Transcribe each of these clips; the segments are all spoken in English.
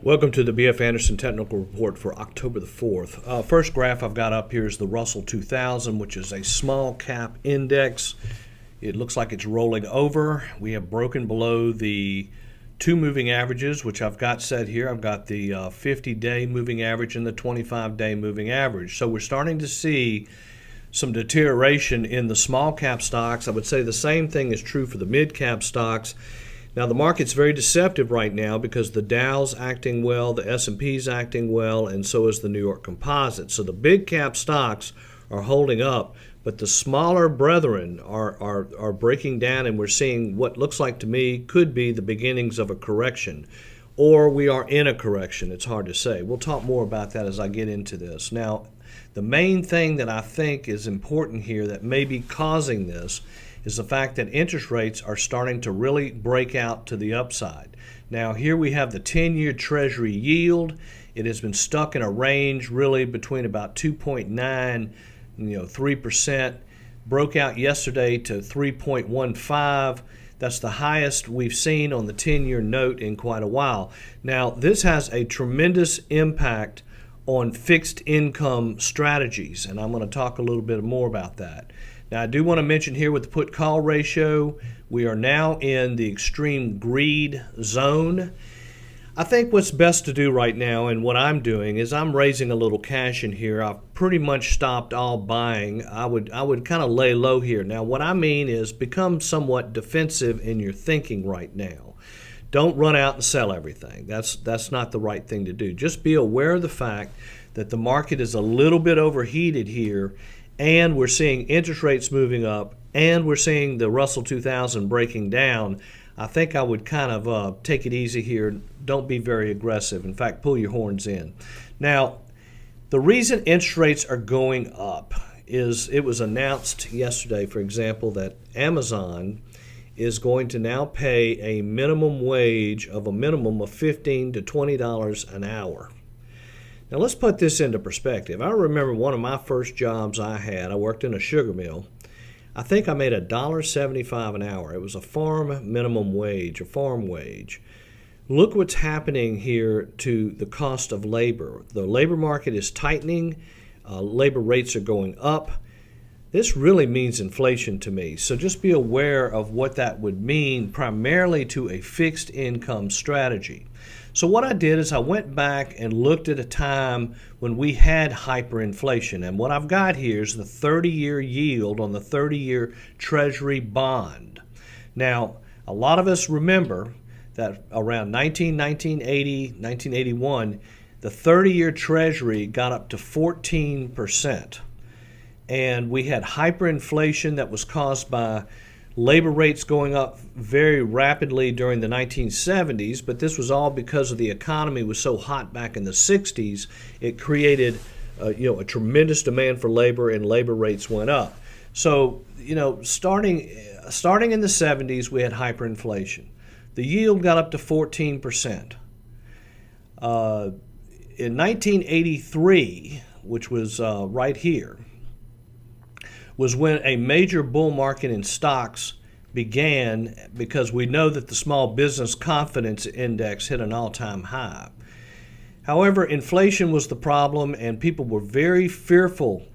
Welcome to the BF Anderson Technical Report for October the 4th. First graph I've got up here is the Russell 2000, which is a small cap index. It looks like it's rolling over. We have broken below the two moving averages, which I've got set here. I've got the 50-day moving average and the 25-day moving average. So we're starting to see some deterioration in the small cap stocks. I would say the same thing is true for the mid cap stocks. Now the market's very deceptive right now because the Dow's acting well, the S&P's acting well, and so is the New York Composite. So the big cap stocks are holding up, but the smaller brethren are breaking down, and we're seeing what looks like to me could be the beginnings of a correction. Or we are in a correction. It's hard to say. We'll talk more about that as I get into this. Now, the main thing that I think is important here that may be causing this is the fact that interest rates are starting to really break out to the upside. Now here we have the 10-year Treasury yield. It has been stuck in a range really between about 2.9, 3%. Broke out yesterday to 3.15. That's the highest we've seen on the 10-year note in quite a while. Now this has a tremendous impact on fixed income strategies, and I'm going to talk a little bit more about that. Now, I do want to mention here with the put-call ratio, we are now in the extreme greed zone. I think what's best to do right now, and what I'm doing, is I'm raising a little cash in here. I've pretty much stopped all buying. I would kind of lay low here. Now, what I mean is become somewhat defensive in your thinking right now. Don't run out and sell everything. That's not the right thing to do. Just be aware of the fact that the market is a little bit overheated here, and we're seeing interest rates moving up, and we're seeing the Russell 2000 breaking down. I think I would kind of take it easy here. Don't be very aggressive. In fact, pull your horns in. Now, the reason interest rates are going up is it was announced yesterday, for example, that Amazon is going to now pay a minimum wage of a minimum of $15 to $20 an hour. Now let's put this into perspective. I remember one of my first jobs I had, I worked in a sugar mill. I think I made $1.75 an hour. It was a farm minimum wage, a farm wage. Look what's happening here to the cost of labor. The labor market is tightening. Labor rates are going up. This really means inflation to me. So just be aware of what that would mean primarily to a fixed income strategy. So what I did is I went back and looked at a time when we had hyperinflation. And what I've got here is the 30-year yield on the 30-year Treasury bond. Now, a lot of us remember that around 1980, 1981, the 30-year Treasury got up to 14%. And we had hyperinflation that was caused by labor rates going up very rapidly during the 1970s, but this was all because of the economy was so hot back in the 60s. It created a tremendous demand for labor, and labor rates went up. So, starting in the 70s, we had hyperinflation. The yield got up to 14%. In 1983, which was right here, was when a major bull market in stocks began, because we know that the small business confidence index hit an all-time high. However, inflation was the problem, and people were very fearful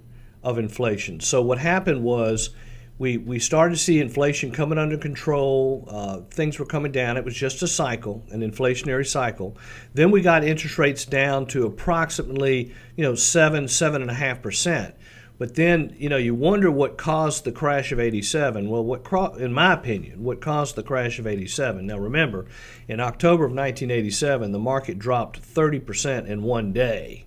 of inflation. So what happened was we started to see inflation coming under control. Things were coming down. It was just a cycle, an inflationary cycle. Then we got interest rates down to approximately 7.5%. But then, you wonder what caused the crash of 87. Well, in my opinion, what caused the crash of 87? Now, remember, in October of 1987, the market dropped 30% in one day.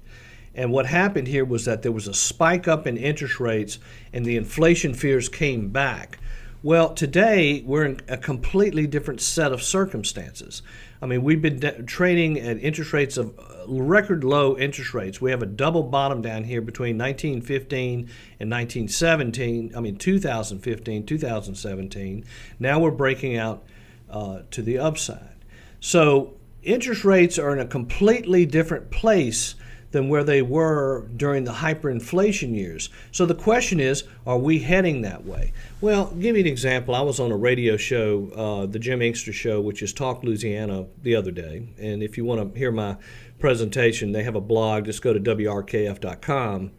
And what happened here was that there was a spike up in interest rates, and the inflation fears came back. Well, today, we're in a completely different set of circumstances. I mean, we've been trading at interest rates of record low interest rates. We have a double bottom down here between 2015, 2017. Now we're breaking out to the upside. So interest rates are in a completely different place than where they were during the hyperinflation years. So the question is, are we heading that way? Well, give you an example. I was on a radio show, the Jim Inkster Show, which is Talk Louisiana, the other day. And if you want to hear my presentation, they have a blog. Just go to WRKF.com.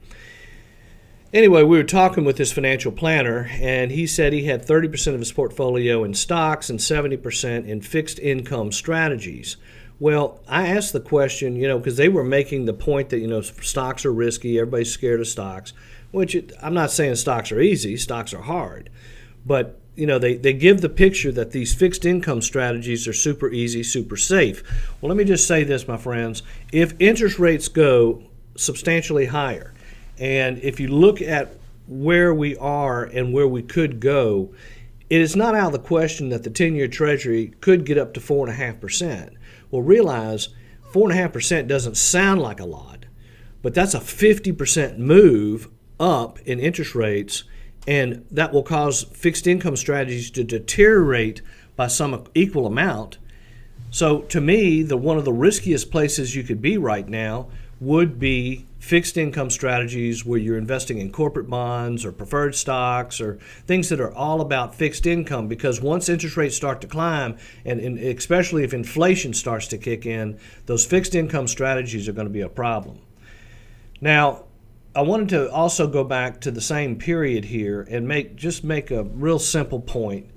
Anyway, we were talking with this financial planner, and he said he had 30% of his portfolio in stocks and 70% in fixed income strategies. Well, I asked the question, because they were making the point that, stocks are risky, everybody's scared of stocks, which I'm not saying stocks are easy, stocks are hard. But, they give the picture that these fixed income strategies are super easy, super safe. Well, let me just say this, my friends. If interest rates go substantially higher, and if you look at where we are and where we could go, it is not out of the question that the 10-year Treasury could get up to 4.5%. Well, realize 4.5% doesn't sound like a lot, but that's a 50% move up in interest rates, and that will cause fixed income strategies to deteriorate by some equal amount. So to me, one of the riskiest places you could be right now would be fixed income strategies where you're investing in corporate bonds or preferred stocks or things that are all about fixed income, because once interest rates start to climb, and especially if inflation starts to kick in, those fixed income strategies are going to be a problem. Now, I wanted to also go back to the same period here and make a real simple point.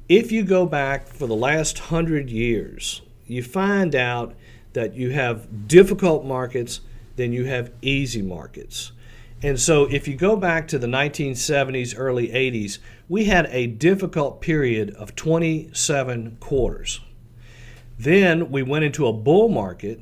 If you go back for the last 100 years, you find out that you have difficult markets, then you have easy markets. And so if you go back to the 1970s, early 80s, we had a difficult period of 27 quarters. Then we went into a bull market,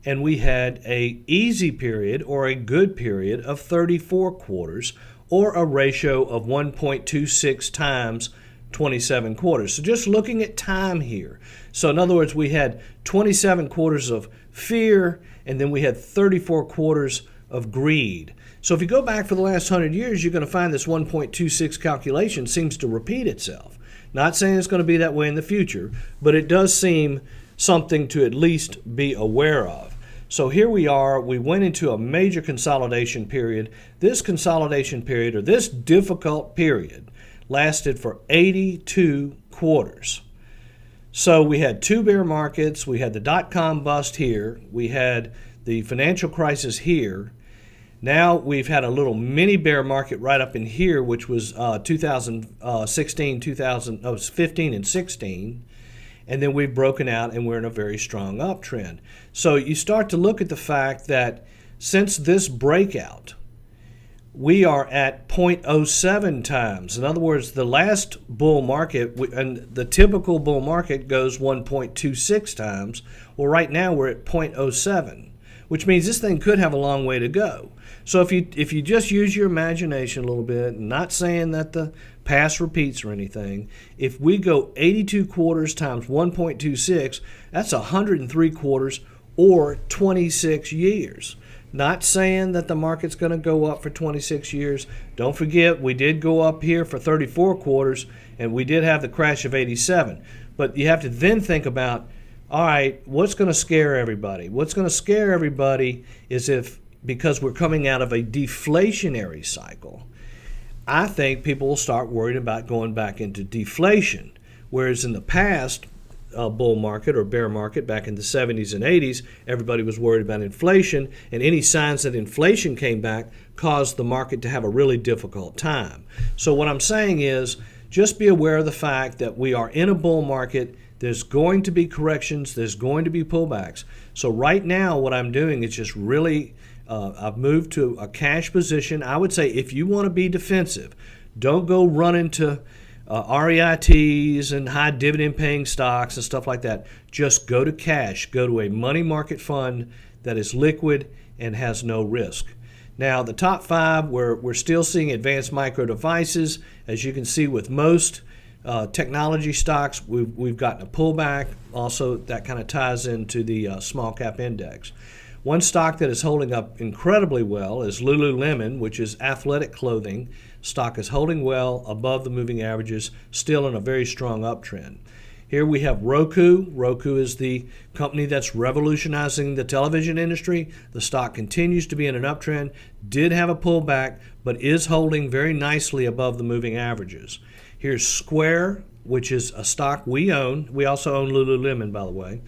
and we had a easy period or a good period of 34 quarters, or a ratio of 1.26 times 27 quarters. So just looking at time here. So in other words, we had 27 quarters of fear, and then we had 34 quarters of greed. So if you go back for the last 100 years, you're going to find this 1.26 calculation seems to repeat itself. Not saying it's going to be that way in the future, but it does seem something to at least be aware of. So here we are. We went into a major consolidation period. This consolidation period, or this difficult period, lasted for 82 quarters. So we had two bear markets. We had the dot-com bust here. We had the financial crisis here. Now we've had a little mini bear market right up in here, which was 15 and 16. And then we've broken out, and we're in a very strong uptrend. So you start to look at the fact that since this breakout, we are at 0.07 times. In other words, the last bull market, and the typical bull market goes 1.26 times. Well, right now we're at 0.07, which means this thing could have a long way to go. So if you just use your imagination a little bit, not saying that the past repeats or anything, if we go 82 quarters times 1.26, that's 103 quarters or 26 years. Not saying that the market's going to go up for 26 years. Don't forget, we did go up here for 34 quarters, and we did have the crash of 87. But you have to then think about, all right, what's going to scare everybody? What's going to scare everybody is because we're coming out of a deflationary cycle, I think people will start worried about going back into deflation. Whereas in the past, bull market or bear market back in the 70s and 80s, everybody was worried about inflation, and any signs that inflation came back caused the market to have a really difficult time. So what I'm saying is, just be aware of the fact that we are in a bull market. There's going to be corrections. There's going to be pullbacks. So right now what I'm doing is just really, I've moved to a cash position. I would say if you want to be defensive, don't go run into REITs and high dividend paying stocks and stuff like that. Just go to cash. Go to a money market fund that is liquid and has no risk. Now, the top five, we're still seeing Advanced Micro Devices. As you can see with most technology stocks, we've gotten a pullback. Also, that kind of ties into the small cap index. One stock that is holding up incredibly well is Lululemon, which is athletic clothing. Stock is holding well above the moving averages, still in a very strong uptrend. Here we have Roku. Roku is the company that's revolutionizing the television industry. The stock continues to be in an uptrend, did have a pullback, but is holding very nicely above the moving averages. Here's Square, which is a stock we own. We also own Lululemon, by the way.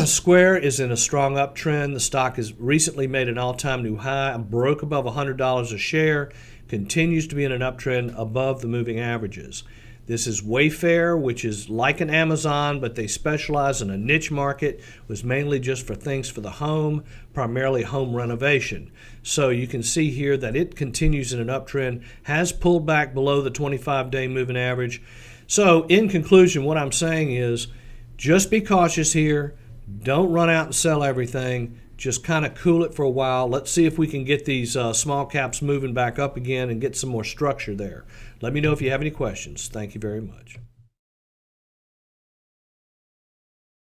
Square is in a strong uptrend. The stock has recently made an all-time new high and broke above $100 a share, continues to be in an uptrend above the moving averages. This is Wayfair, which is like an Amazon, but they specialize in a niche market, was mainly just for things for the home, primarily home renovation. So you can see here that it continues in an uptrend, has pulled back below the 25-day moving average. So in conclusion, what I'm saying is just be cautious here. Don't run out and sell everything. Just kind of cool it for a while. Let's see if we can get these small caps moving back up again and get some more structure there. Let me know if you have any questions. Thank you very much.